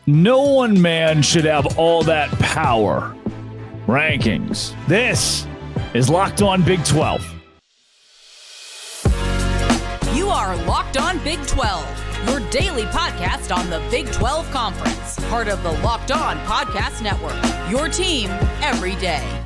No one man should have all that power. Rankings. This is Locked On Big 12. You are Locked On Big 12, your daily podcast on the Big 12 Conference. Part of the Locked On Podcast Network, your team every day.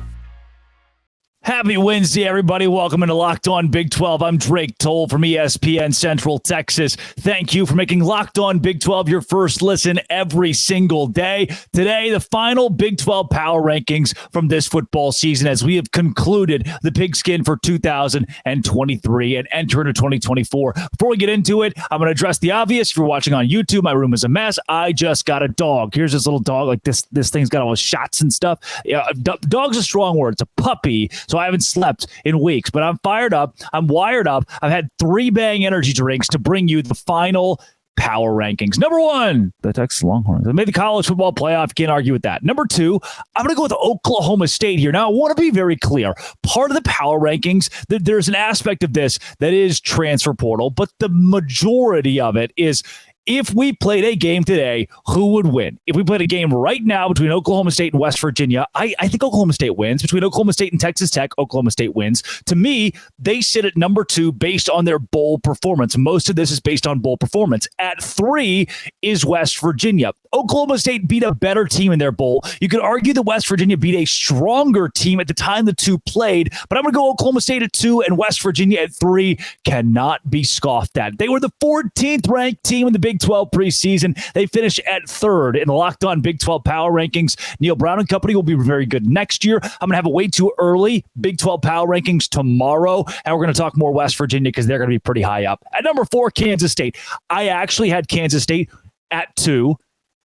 Happy Wednesday, everybody. Welcome into Locked On Big 12. I'm Drake Toll from ESPN Central Texas. Thank you for making Locked On Big 12 your first listen every single day. Today, the final Big 12 power rankings from this football season as we have concluded the pigskin for 2023 and enter into 2024. Before we get into it, I'm going to address the obvious. If you're watching on YouTube, my room is a mess. I just got a dog. Here's this little dog. Like this thing's got all the shots and stuff. Yeah, dog's a strong word. It's a puppy. So I haven't slept in weeks, but I'm fired up. I'm wired up. I've had 3 Bang energy drinks to bring you the final power rankings. Number 1, the Texas Longhorns. They made the college football playoff. Can't argue with that. Number 2, I'm going to go with Oklahoma State here. Now, I want to be very clear. Part of the power rankings, there's an aspect of this that is transfer portal, but the majority of it is if we played a game today, who would win? If we played a game right now between Oklahoma State and West Virginia, I think Oklahoma State wins. Between Oklahoma State and Texas Tech, Oklahoma State wins. To me, they sit at number 2 based on their bowl performance. Most of this is based on bowl performance. At 3 is West Virginia. Oklahoma State beat a better team in their bowl. You could argue that West Virginia beat a stronger team at the time the two played, but I'm going to go Oklahoma State at 2 and West Virginia at 3. Cannot be scoffed at. They were the 14th ranked team in the Big 12 preseason. They finished at 3rd in the Locked On Big 12 power rankings. Neil Brown and company will be very good next year. I'm going to have a way too early Big 12 power rankings tomorrow, and we're going to talk more West Virginia because they're going to be pretty high up. At number 4, Kansas State. I actually had Kansas State at 2,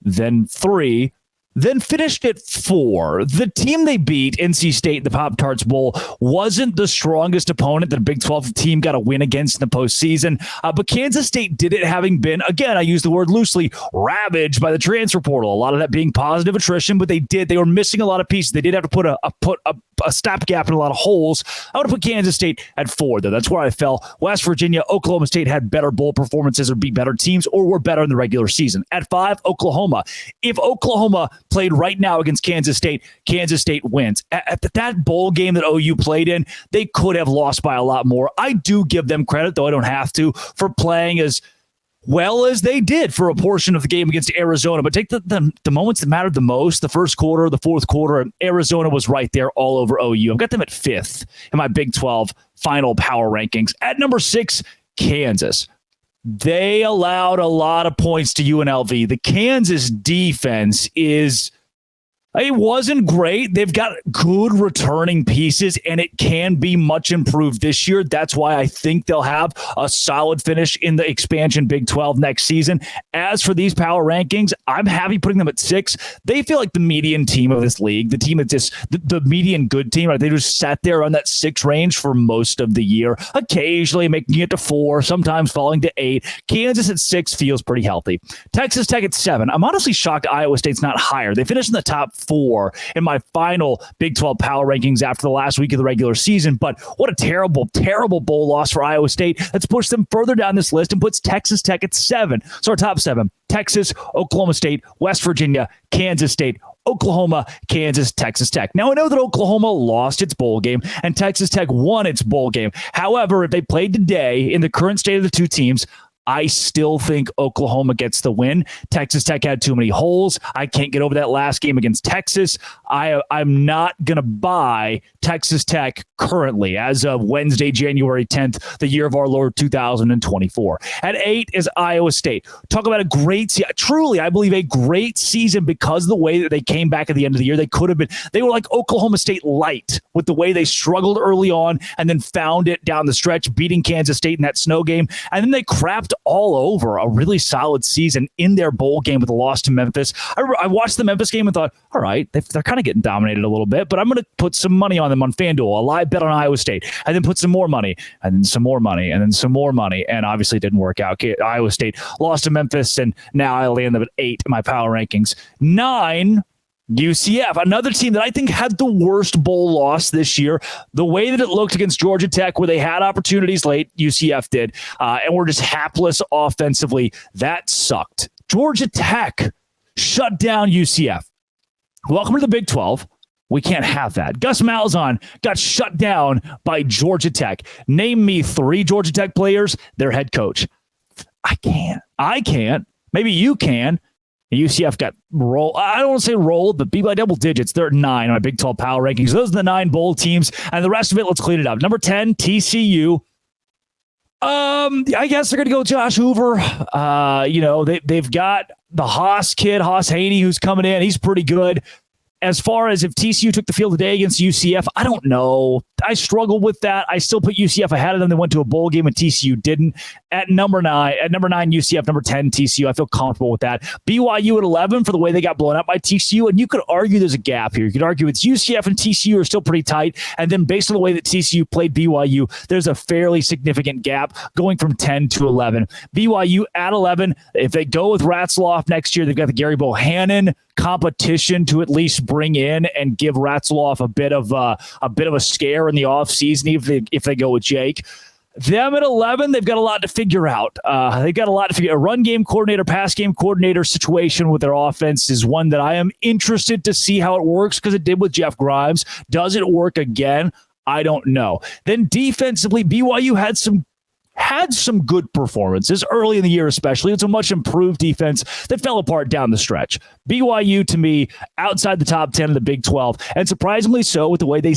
then 3, then finished at 4. The team they beat, NC State, in the Pop-Tarts Bowl, wasn't the strongest opponent that a Big 12 team got a win against in the postseason. But Kansas State did it having been, again, I use the word loosely, ravaged by the transfer portal. A lot of that being positive attrition, but they were missing a lot of pieces. They did have to put a stopgap in a lot of holes. I would have put Kansas State at 4, though. That's where I fell. West Virginia, Oklahoma State had better bowl performances or beat better teams or were better in the regular season. At 5, Oklahoma. If Oklahoma played right now against Kansas State wins. At that bowl game that OU played in, they could have lost by a lot more. I do give them credit, though I don't have to, for playing as well as they did for a portion of the game against Arizona. But take the moments that mattered the most, the first quarter, the fourth quarter, Arizona was right there all over OU. I've got them at 5th in my Big 12 final power rankings. At number 6, Kansas. They allowed a lot of points to UNLV. The Kansas defense it wasn't great. They've got good returning pieces, and it can be much improved this year. That's why I think they'll have a solid finish in the expansion Big 12 next season. As for these power rankings, I'm happy putting them at 6. They feel like the median team of this league, the team that's just the median good team. Right? They just sat there on that 6 range for most of the year, occasionally making it to 4, sometimes falling to 8. Kansas at 6 feels pretty healthy. Texas Tech at 7. I'm honestly shocked Iowa State's not higher. They finished in the top 4 in my final Big 12 power rankings after the last week of the regular season. But what a terrible, terrible bowl loss for Iowa State. Let's push them further down this list and puts Texas Tech at 7. So our top 7, Texas, Oklahoma State, West Virginia, Kansas State, Oklahoma, Kansas, Texas Tech. Now, I know that Oklahoma lost its bowl game and Texas Tech won its bowl game. However, if they played today in the current state of the two teams, I still think Oklahoma gets the win. Texas Tech had too many holes. I can't get over that last game against Texas. I'm not going to buy Texas Tech currently as of Wednesday, January 10th, the year of our Lord 2024. At 8 is Iowa State. Talk about a great season. Truly, I believe a great season because of the way that they came back at the end of the year. They were like Oklahoma State light with the way they struggled early on and then found it down the stretch, beating Kansas State in that snow game. And then they crapped all over a really solid season in their bowl game with a loss to Memphis. I watched the Memphis game and thought, all right, they're kind of getting dominated a little bit, but I'm going to put some money on them on FanDuel, a live bet on Iowa State, and then put some more money, and then some more money, and then some more money, and obviously it didn't work out. Iowa State lost to Memphis, and now I land them at 8 in my power rankings. 9, UCF, another team that I think had the worst bowl loss this year. The way that it looked against Georgia Tech, where they had opportunities late, UCF did, and were just hapless offensively. That sucked. Georgia Tech shut down UCF. Welcome to the Big 12. We can't have that. Gus Malzahn got shut down by Georgia Tech. Name me 3 Georgia Tech players, their head coach. I can't. Maybe you can. UCF got rolled. I don't want to say rolled, but beat by double digits. They're at 9 on my Big 12 power rankings. Those are the 9 bowl teams. And the rest of it, let's clean it up. Number 10, TCU. I guess they're going to go with Josh Hoover. They've got the Haas kid, Haas Haney, who's coming in. He's pretty good. As far as if TCU took the field today against UCF, I don't know. I struggle with that. I still put UCF ahead of them. They went to a bowl game and TCU didn't. At number 9, UCF, number 10, TCU. I feel comfortable with that. BYU at 11 for the way they got blown out by TCU. And you could argue there's a gap here. You could argue it's UCF and TCU are still pretty tight. And then based on the way that TCU played BYU, there's a fairly significant gap going from 10 to 11. BYU at 11. If they go with Ratzloff next year, they've got the Gary Bohannon competition to at least bring in and give Ratzloff a bit of a scare in the offseason if they go with Jake. Them at 11, they've got a lot to figure out. A run game coordinator, pass game coordinator situation with their offense is one that I am interested to see how it works because it did with Jeff Grimes. Does it work again? I don't know. Then defensively, BYU had some good performances early in the year, especially. It's a much improved defense that fell apart down the stretch. BYU, to me, outside the top 10 of the Big 12, and surprisingly so with the way they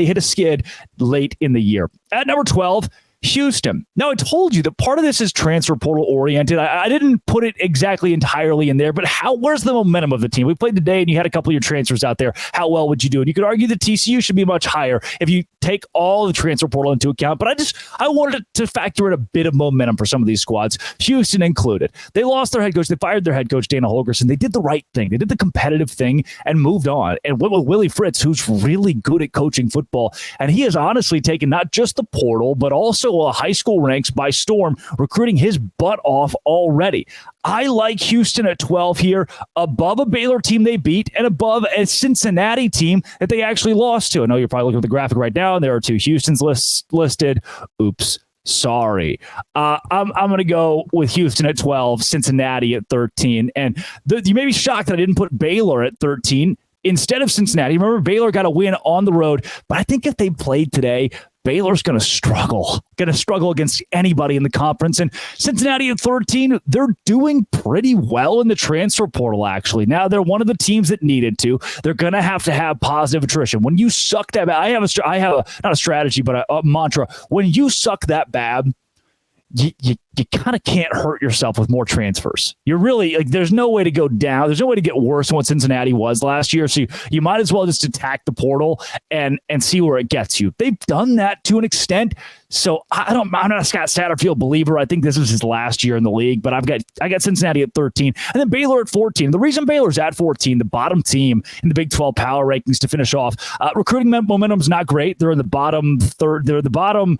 hit a skid late in the year. At number 12, Houston. Now, I told you that part of this is transfer portal oriented. I didn't put it exactly entirely in there, but where's the momentum of the team? We played today and you had a couple of your transfers out there. How well would you do? And you could argue that TCU should be much higher if you take all the transfer portal into account, but I wanted to factor in a bit of momentum for some of these squads, Houston included. They lost their head coach. They fired their head coach, Dana Holgorsen. They did the right thing. They did the competitive thing and moved on. And went with Willie Fritz, who's really good at coaching football. And he has honestly taken not just the portal, but also high school ranks by storm, recruiting his butt off already. I like Houston at 12 here, above a Baylor team they beat and above a Cincinnati team that they actually lost to. I know you're probably looking at the graphic right now, and there are 2 Houstons listed. Oops. Sorry. I'm going to go with Houston at 12, Cincinnati at 13. And you may be shocked that I didn't put Baylor at 13 instead of Cincinnati. Remember, Baylor got a win on the road, but I think if they played today, Baylor's going to struggle against anybody in the conference. And Cincinnati at 13, they're doing pretty well in the transfer portal, actually. Now, they're one of the teams that needed to. They're going to have positive attrition. When you suck that bad, I have not a strategy, but a mantra. When you suck that bad, you kind of can't hurt yourself with more transfers. You're really there's no way to go down. There's no way to get worse than what Cincinnati was last year. So you might as well just attack the portal and see where it gets you. They've done that to an extent. So I'm not a Scott Satterfield believer. I think this was his last year in the league, but I got Cincinnati at 13 and then Baylor at 14. The reason Baylor's at 14, the bottom team in the Big 12 power rankings to finish off, recruiting momentum is not great. They're in the bottom third. They're the bottom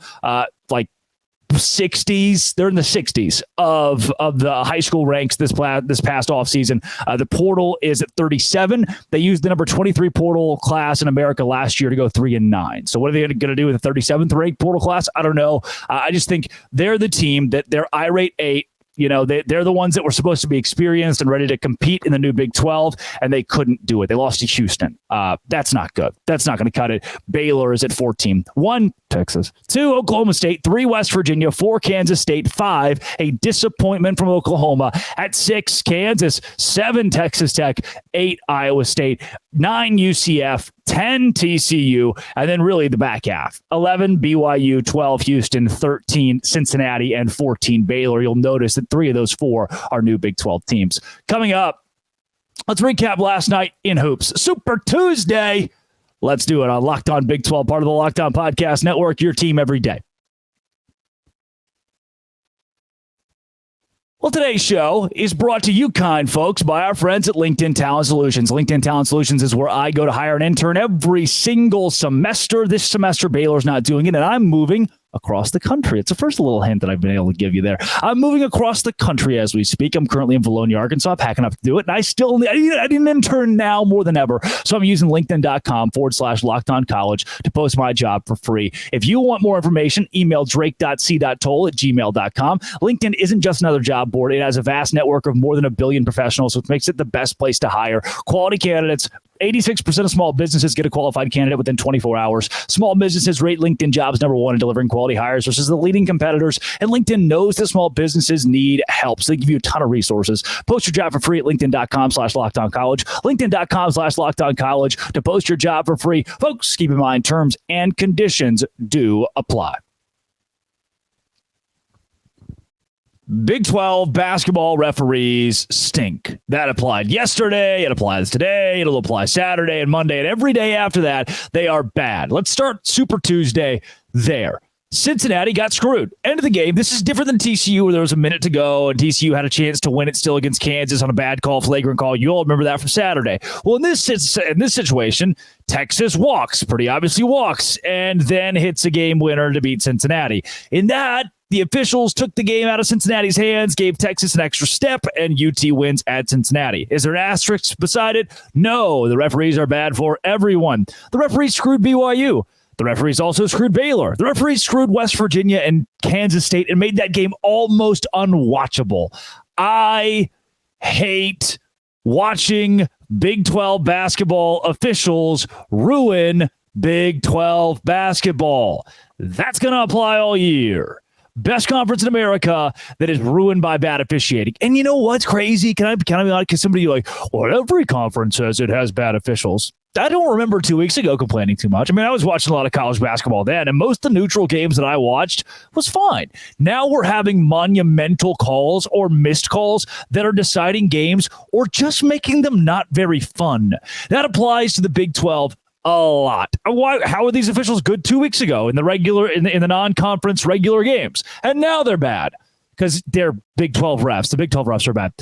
60s. They're in the 60s of the high school ranks this past offseason. The portal is at 37. They used the number 23 portal class in America last year to go 3-9. So what are they going to do with the 37th ranked portal class? I don't know. I just think they're the team that they're irate 8. They're the ones that were supposed to be experienced and ready to compete in the new Big 12, and they couldn't do it. They lost to Houston. That's not good. That's not going to cut it. Baylor is at 14. 1, Texas. 2, Oklahoma State. 3, West Virginia. 4, Kansas State. 5, a disappointment from Oklahoma. At 6, Kansas. 7, Texas Tech. 8, Iowa State. 9, UCF. 10, TCU, and then really the back half. 11, BYU, 12, Houston, 13, Cincinnati, and 14, Baylor. You'll notice that 3 of those 4 are new Big 12 teams. Coming up, let's recap last night in hoops. Super Tuesday. Let's do it on Locked On Big 12, part of the Locked On Podcast Network, your team every day. Well, today's show is brought to you, kind folks, by our friends at LinkedIn Talent Solutions. LinkedIn Talent Solutions is where I go to hire an intern every single semester. This semester, Baylor's not doing it, and I'm moving across the country. It's the first little hint that I've been able to give you there. I'm moving across the country as we speak. I'm currently in Bologna, Arkansas, packing up to do it. And I need an intern now more than ever. So I'm using LinkedIn.com/LockedOnCollege to post my job for free. If you want more information, email drake.c.toll@gmail.com. LinkedIn isn't just another job board. It has a vast network of more than 1 billion professionals, which makes it the best place to hire quality candidates. 86% of small businesses get a qualified candidate within 24 hours. Small businesses rate LinkedIn Jobs #1 in delivering quality hires versus the leading competitors. And LinkedIn knows that small businesses need help, so they give you a ton of resources. Post your job for free at LinkedIn.com/LockedOnCollege. LinkedIn.com/LockedOnCollege to post your job for free. Folks, keep in mind terms and conditions do apply. Big 12 basketball referees stink. That applied yesterday. It applies today. It'll apply Saturday and Monday. And every day after that, they are bad. Let's start Super Tuesday there. Cincinnati got screwed. End of the game. This is different than TCU, where there was a minute to go and TCU had a chance to win it still against Kansas on a bad call, flagrant call. You all remember that from Saturday. Well, in this situation, Texas walks, pretty obviously walks, and then hits a game winner to beat Cincinnati. In that, the officials took the game out of Cincinnati's hands, gave Texas an extra step, and UT wins at Cincinnati. Is there an asterisk beside it? No, the referees are bad for everyone. The referees screwed BYU. The referees also screwed Baylor. The referees screwed West Virginia and Kansas State and made that game almost unwatchable. I hate watching Big 12 basketball officials ruin Big 12 basketball. That's going to apply all year. Best conference in America that is ruined by bad officiating. And you know what's crazy? Can I be like, because somebody like, well, every conference says it has bad officials. I don't remember 2 weeks ago complaining too much. I mean, I was watching a lot of college basketball then, and most of the neutral games that I watched was fine. Now we're having monumental calls or missed calls that are deciding games or just making them not very fun. That applies to the Big 12 a lot. How are these officials good 2 weeks ago in the non-conference regular games? And now they're bad because they're Big 12 refs. The Big 12 refs are bad.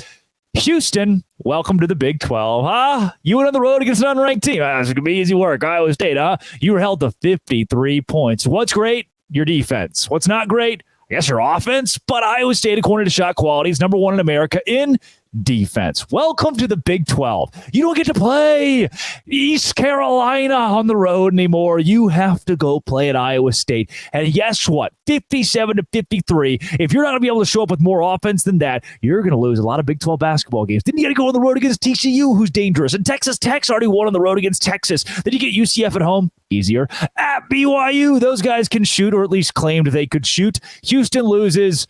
Houston, welcome to the Big 12. You went on the road against an unranked team. It's going to be easy work. Iowa State, You were held to 53 points. What's great? Your defense. What's not great? I guess your offense. But Iowa State, according to shot quality, is #1 in America in defense. Welcome to the Big 12. You don't get to play East Carolina on the road anymore. You have to go play at Iowa State. And guess what? 57-53. If you're not going to be able to show up with more offense than that, you're going to lose a lot of Big 12 basketball games. Then you got to go on the road against TCU, who's dangerous. And Texas Tech's already won on the road against Texas. Then you get UCF at home. Easier. At BYU, those guys can shoot, or at least claimed they could shoot. Houston loses.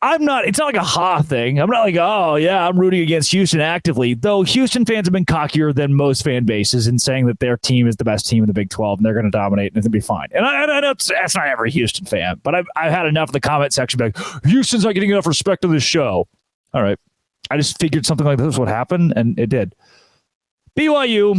It's not like a ha thing. I'm not like, oh, yeah, I'm rooting against Houston actively. Though Houston fans have been cockier than most fan bases in saying that their team is the best team in the Big 12 and they're going to dominate and it's going to be fine. And I know that's not every Houston fan, but I've had enough in the comment section like, Houston's not getting enough respect on this show. All right. I just figured something like this would happen, and it did. BYU,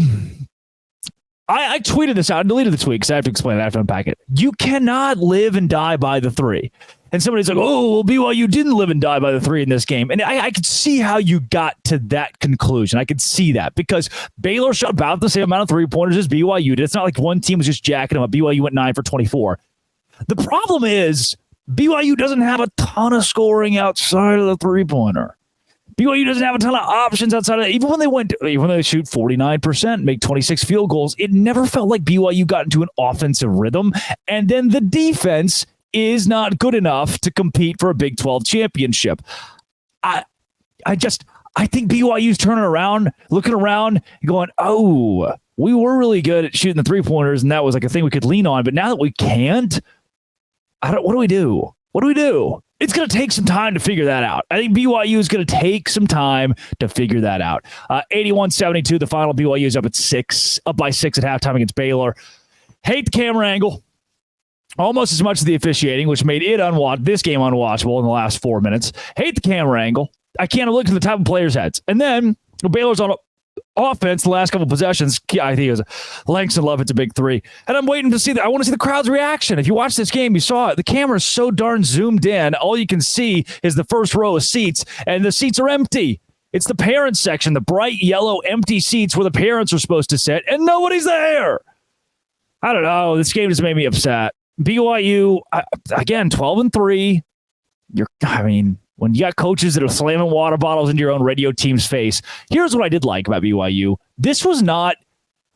I tweeted this out and deleted the tweet because I have to explain it. I have to unpack it. You cannot live and die by the three. And somebody's like, oh, well, BYU didn't live and die by the three in this game. And I could see how you got to that conclusion. I could see that because Baylor shot about the same amount of three-pointers as BYU did. It's not like one team was just jacking them up. BYU went 9 for 24. The problem is BYU doesn't have a ton of scoring outside of the three-pointer. BYU doesn't have a ton of options outside of that. Even when they shoot 49%, make 26 field goals, it never felt like BYU got into an offensive rhythm. And then the defense is not good enough to compete for a Big 12 championship. I think BYU's turning around, looking around, going, oh, we were really good at shooting the three-pointers, and that was like a thing we could lean on. But now that we can't, what do we do? What do we do? It's going to take some time to figure that out. I think BYU is going to take some time to figure that out. 81-72, the final. BYU is up by 6 at halftime against Baylor. Hate the camera angle. Almost as much as the officiating, which made this game unwatchable in the last 4 minutes. Hate the camera angle. I can't look at the top of players' heads. And then Baylor's on offense the last couple possessions. I think it was Langston Love. It's a big three. And I'm waiting to see that. I want to see the crowd's reaction. If you watch this game, you saw it. The camera is so darn zoomed in. All you can see is the first row of seats, and the seats are empty. It's the parents section, the bright yellow empty seats where the parents are supposed to sit, and nobody's there. I don't know. This game just made me upset. BYU, again, 12-3. When you got coaches that are slamming water bottles into your own radio team's face, here's what I did like about BYU. This was not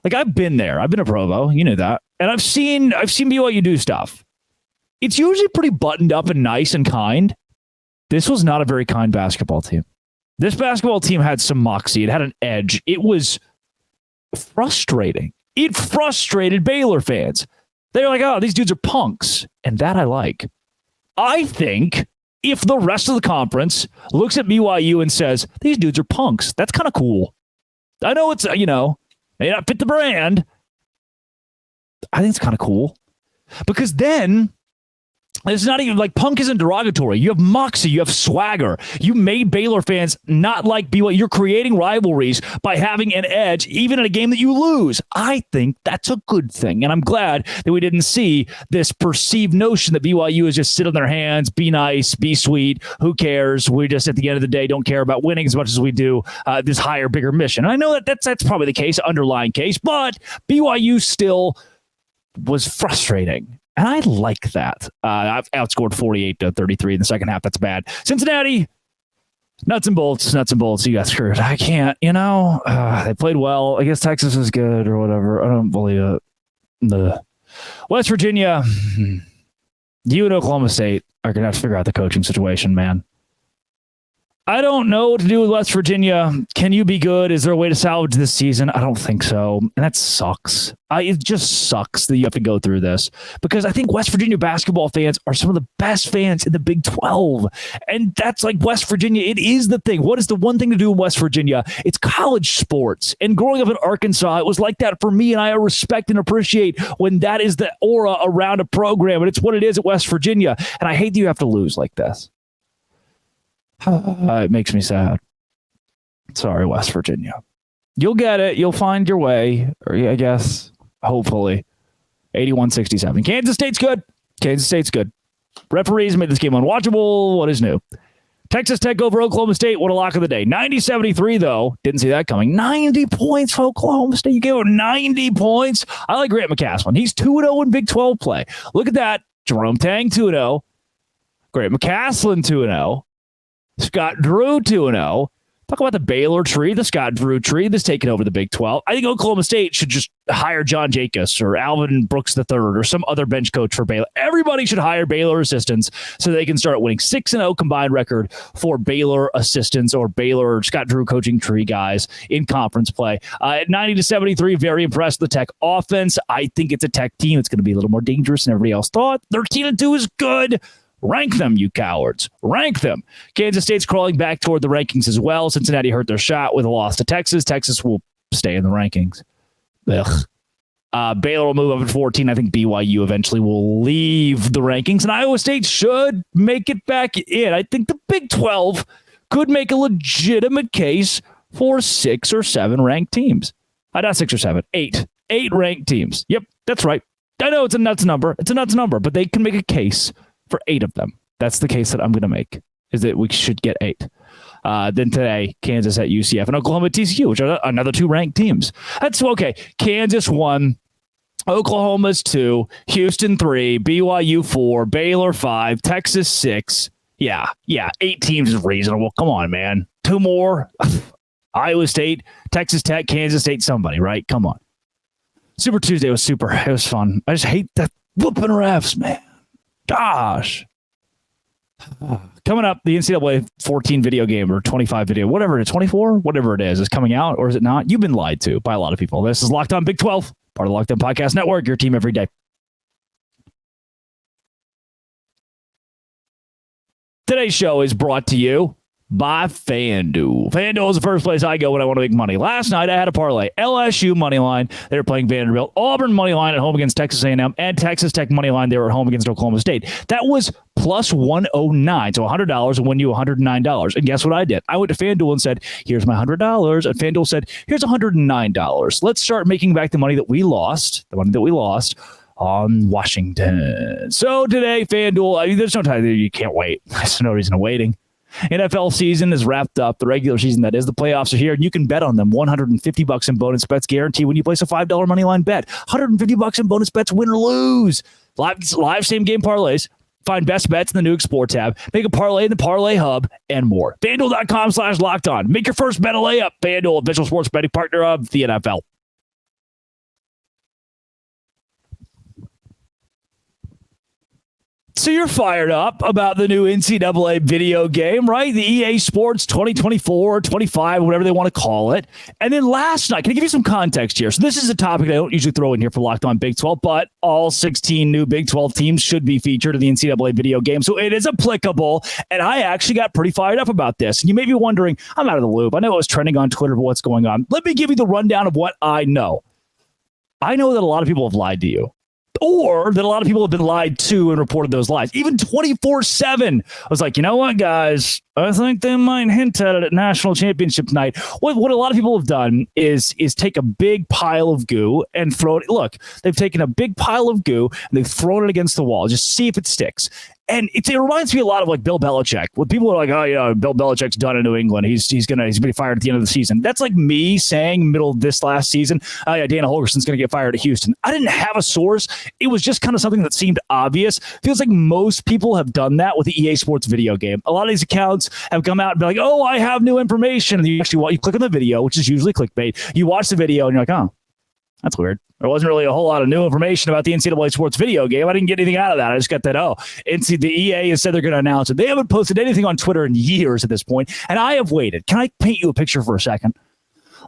like, I've been there. I've been to Provo. You know that. And I've seen BYU do stuff. It's usually pretty buttoned up and nice and kind. This was not a very kind basketball team. This basketball team had some moxie. It had an edge. It was frustrating. It frustrated Baylor fans. They were like, oh, these dudes are punks. And that I like. I think if the rest of the conference looks at BYU and says, these dudes are punks, that's kind of cool. I know it's, may not fit the brand. I think it's kind of cool. Because then it's not even like punk isn't derogatory. You have moxie, you have swagger. You made Baylor fans not like BYU. You're creating rivalries by having an edge, even in a game that you lose. I think that's a good thing. And I'm glad that we didn't see this perceived notion that BYU is just sit on their hands, be nice, be sweet. Who cares? We just, at the end of the day, don't care about winning as much as we do this higher, bigger mission. And I know that's probably the case, underlying case, but BYU still was frustrating. And I like that. I've outscored 48-33 in the second half. That's bad. Cincinnati, nuts and bolts. You got screwed. I can't, they played well. I guess Texas is good or whatever. I don't believe it. The West Virginia, you and Oklahoma State are going to have to figure out the coaching situation, man. I don't know what to do with West Virginia. Can you be good? Is there a way to salvage this season? I don't think so. And that sucks. It just sucks that you have to go through this because I think West Virginia basketball fans are some of the best fans in the Big 12. And that's like West Virginia. It is the thing. What is the one thing to do in West Virginia? It's college sports. And growing up in Arkansas, it was like that for me. And I respect and appreciate when that is the aura around a program. And it's what it is at West Virginia. And I hate that you have to lose like this. It makes me sad. Sorry, West Virginia. You'll get it. You'll find your way. Or I guess, hopefully. 81-67. Kansas State's good. Referees made this game unwatchable. What is new? Texas Tech over Oklahoma State. What a lock of the day. 90-73, though. Didn't see that coming. 90 points for Oklahoma State. You gave him 90 points. I like Grant McCasland. He's 2-0 in Big 12 play. Look at that. Jerome Tang, 2-0. Grant McCasland, 2-0. Scott Drew, 2-0. Talk about the Baylor tree, the Scott Drew tree that's taking over the Big 12. I think Oklahoma State should just hire John Jacobs or Alvin Brooks III or some other bench coach for Baylor. Everybody should hire Baylor assistants so they can start winning. 6-0 combined record for Baylor assistants or Baylor Scott Drew coaching tree guys in conference play. At 90-73, very impressed with the Tech offense. I think it's a Tech team. It's going to be a little more dangerous than everybody else thought. 13-2 is good. Rank them, you cowards. Rank them. Kansas State's crawling back toward the rankings as well. Cincinnati hurt their shot with a loss to Texas. Texas will stay in the rankings. Baylor will move up at 14. I think BYU eventually will leave the rankings, and Iowa State should make it back in. I think the Big 12 could make a legitimate case for 6 or 7 ranked teams. Not 6 or 7, 8. 8 ranked teams. Yep, that's right. I know it's a nuts number. But they can make a case for 8 of them. That's the case that I'm going to make, is that we should get 8. Then today, Kansas at UCF and Oklahoma at TCU, which are another 2 ranked teams. That's okay. Kansas 1, Oklahoma's 2, Houston 3, BYU 4, Baylor 5, Texas 6. Yeah, 8 teams is reasonable. Come on, man. 2 more. Iowa State, Texas Tech, Kansas State, somebody, right? Come on. Super Tuesday was super. It was fun. I just hate that whooping refs, man. Gosh. Coming up, the NCAA 14 video game or 25 video, whatever it is, 24, whatever it is coming out, or is it not? You've been lied to by a lot of people. This is Locked On Big 12, part of the Locked On Podcast Network, your team every day. Today's show is brought to you by FanDuel. FanDuel is the first place I go when I want to make money. Last night, I had a parlay. LSU moneyline. They were playing Vanderbilt. Auburn moneyline at home against Texas A&M. And Texas Tech moneyline. They were at home against Oklahoma State. That was plus 109. So $100 will win you $109. And guess what I did? I went to FanDuel and said, here's my $100. And FanDuel said, here's $109. Let's start making back the money that we lost. On Washington. So today, FanDuel, there's no time. You can't wait. There's no reason of waiting. NFL season is wrapped up. The regular season, that is, the playoffs are here, and you can bet on them. $150 in bonus bets guaranteed when you place a $5 money line bet. $150 in bonus bets, win or lose. Live same game parlays. Find best bets in the new Explore tab. Make a parlay in the Parlay Hub and more. FanDuel.com/locked on. Make your first bet a layup. FanDuel, official sports betting partner of the NFL. So you're fired up about the new NCAA video game, right? The EA Sports 2024, 25, whatever they want to call it. And then last night, can I give you some context here? So this is a topic I don't usually throw in here for Locked On Big 12, but all 16 new Big 12 teams should be featured in the NCAA video game. So it is applicable. And I actually got pretty fired up about this. And you may be wondering, I'm out of the loop. I know it was trending on Twitter, but what's going on? Let me give you the rundown of what I know. I know that a lot of people have lied to you. Or that a lot of people have been lied to and reported those lies. Even 24/7. I was like, you know what, guys? I think they might hint at it at national championship night. What a lot of people have done is take a big pile of goo and throw it. Look, they've taken a big pile of goo and they've thrown it against the wall. Just see if it sticks. And it reminds me a lot of like Bill Belichick. When people are like, oh, yeah, Bill Belichick's done in New England. He's going to be fired at the end of the season. That's like me saying middle of this last season, oh, yeah, Dana Holgerson's going to get fired at Houston. I didn't have a source. It was just kind of something that seemed obvious. Feels like most people have done that with the EA Sports video game. A lot of these accounts have come out and be like, oh, I have new information. And you click on the video, which is usually clickbait. You watch the video and you're like, oh, that's weird. There wasn't really a whole lot of new information about the NCAA Sports video game. I didn't get anything out of that. I just got that, the EA has said they're going to announce it. They haven't posted anything on Twitter in years at this point, and I have waited. Can I paint you a picture for a second?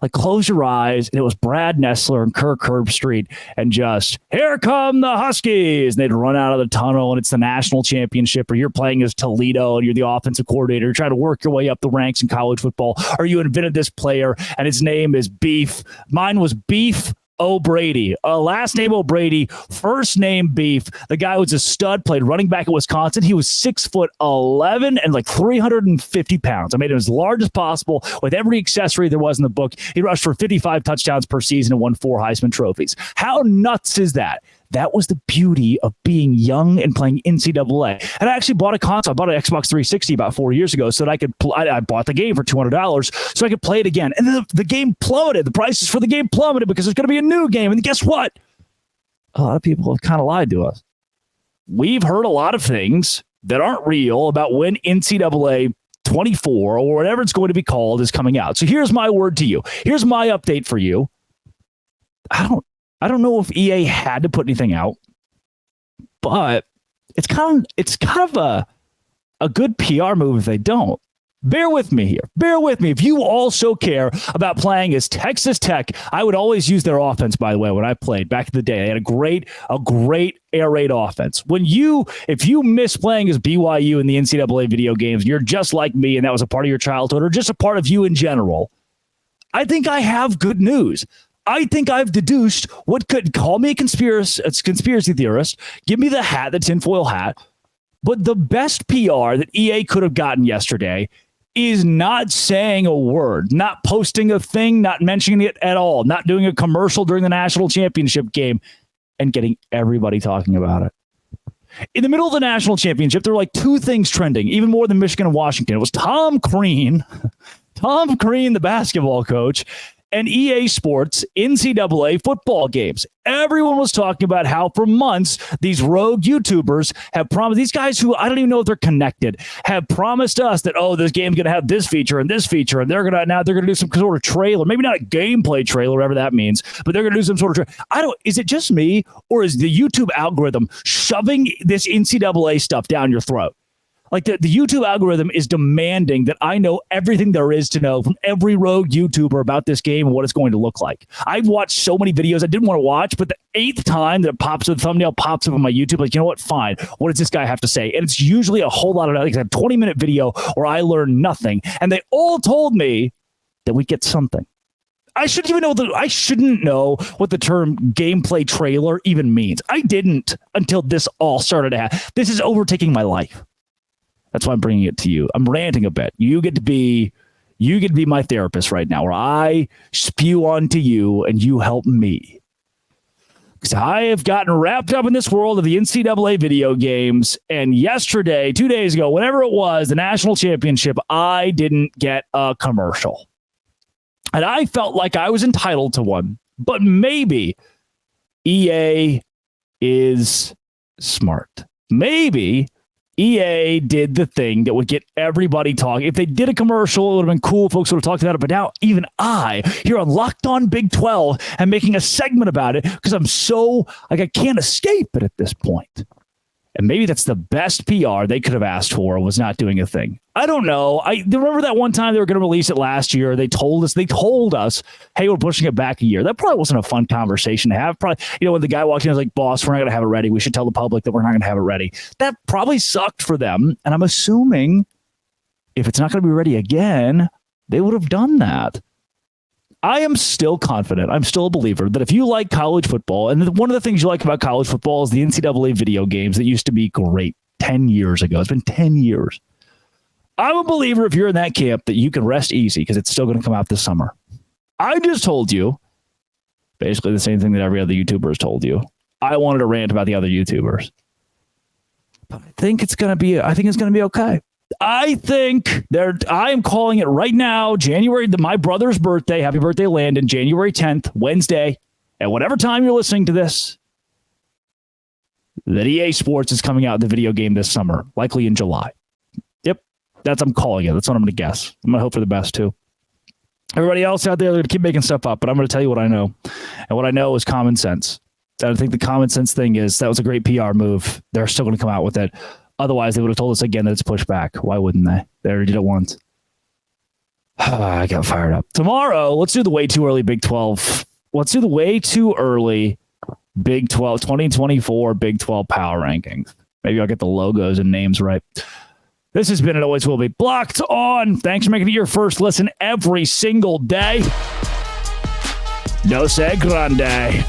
Like, close your eyes, and it was Brad Nessler and Kirk Herbstreit, and just, here come the Huskies. And they'd run out of the tunnel, and it's the national championship, or you're playing as Toledo, and you're the offensive coordinator. You're trying to work your way up the ranks in college football, or you invented this player, and his name is Beef. Mine was Beef O'Brady. Last name O'Brady, first name Beef. The guy was a stud, played running back at Wisconsin. He was 6'11" and like 350 pounds. I made him as large as possible with every accessory there was in the book. He rushed for 55 touchdowns per season and won 4 Heisman trophies. How nuts is that? That was the beauty of being young and playing NCAA. And I actually bought a console. I bought an Xbox 360 about 4 years ago so that I could I bought the game for $200 so I could play it again. And then the game plummeted. The prices for the game plummeted because there's going to be a new game. And guess what? A lot of people have kind of lied to us. We've heard a lot of things that aren't real about when NCAA 24 or whatever it's going to be called is coming out. So here's my word to you. Here's my update for you. I don't know if EA had to put anything out, but it's kind of a good PR move if they don't. Bear with me here. Bear with me. If you also care about playing as Texas Tech, I would always use their offense, by the way, when I played back in the day. They had a great air raid offense. If you miss playing as BYU in the NCAA video games, and you're just like me, and that was a part of your childhood or just a part of you in general, I think I have good news. I think I've deduced what could call me a conspiracy theorist. Give me the hat, the tinfoil hat. But the best PR that EA could have gotten yesterday is not saying a word, not posting a thing, not mentioning it at all, not doing a commercial during the national championship game, and getting everybody talking about it. In the middle of the national championship, there were like 2 things trending, even more than Michigan and Washington. It was Tom Crean, the basketball coach, and EA Sports NCAA football games. Everyone was talking about how for months these rogue YouTubers have promised, these guys who I don't even know if they're connected, have promised us that, oh, this game's going to have this feature, and they're going to do some sort of trailer, maybe not a gameplay trailer, whatever that means, but they're going to do some sort of trailer. Is it just me, or is the YouTube algorithm shoving this NCAA stuff down your throat? Like the YouTube algorithm is demanding that I know everything there is to know from every rogue YouTuber about this game and what it's going to look like. I've watched so many videos I didn't want to watch, but the 8th time that the thumbnail pops up on my YouTube, like, you know what? Fine. What does this guy have to say? And it's usually a whole lot of like a 20-minute video where I learn nothing. And they all told me that we get something. I shouldn't know what the term gameplay trailer even means. I didn't until this all started to happen. This is overtaking my life. That's why I'm bringing it to you. I'm ranting a bit. You get to be my therapist right now, where I spew onto you and you help me. Because I have gotten wrapped up in this world of the NCAA video games. And yesterday, 2 days ago, whenever it was, the national championship, I didn't get a commercial. And I felt like I was entitled to one. But maybe EA is smart. Maybe EA did the thing that would get everybody talking. If they did a commercial, it would have been cool. Folks would have talked about it. But now even I, here on Locked On Big 12, am making a segment about it because I'm so, I can't escape it at this point. And maybe that's the best PR they could have asked for, was not doing a thing. I don't know. I remember that one time they were going to release it last year. They told us, hey, we're pushing it back a year. That probably wasn't a fun conversation to have. Probably, when the guy walked in, I was like, boss, we're not going to have it ready. We should tell the public that we're not going to have it ready. That probably sucked for them. And I'm assuming if it's not going to be ready again, they would have done that. I am still confident. I'm still a believer that if you like college football, and one of the things you like about college football is the NCAA video games that used to be great 10 years ago. It's been 10 years. I'm a believer if you're in that camp that you can rest easy because it's still going to come out this summer. I just told you basically the same thing that every other YouTuber has told you. I wanted to rant about the other YouTubers. But I think it's going to be okay. I am calling it right now, January, my brother's birthday. Happy birthday, Landon. January 10th, Wednesday, at whatever time you're listening to this, that EA Sports is coming out the video game this summer, likely in July. Yep, I'm calling it. That's what I'm going to guess. I'm going to hope for the best, too. Everybody else out there, they're going to keep making stuff up, but I'm going to tell you what I know. And what I know is common sense. And I think the common sense thing is that was a great PR move. They're still going to come out with it. Otherwise, they would have told us again that it's pushed back. Why wouldn't they? They already did it once. I got fired up. Tomorrow, let's do the way too early Big 12. Let's do the way too early Big 12, 2024 Big 12 power rankings. Maybe I'll get the logos and names right. This has been and always will be Locked On. Thanks for making it your first listen every single day. No se grande.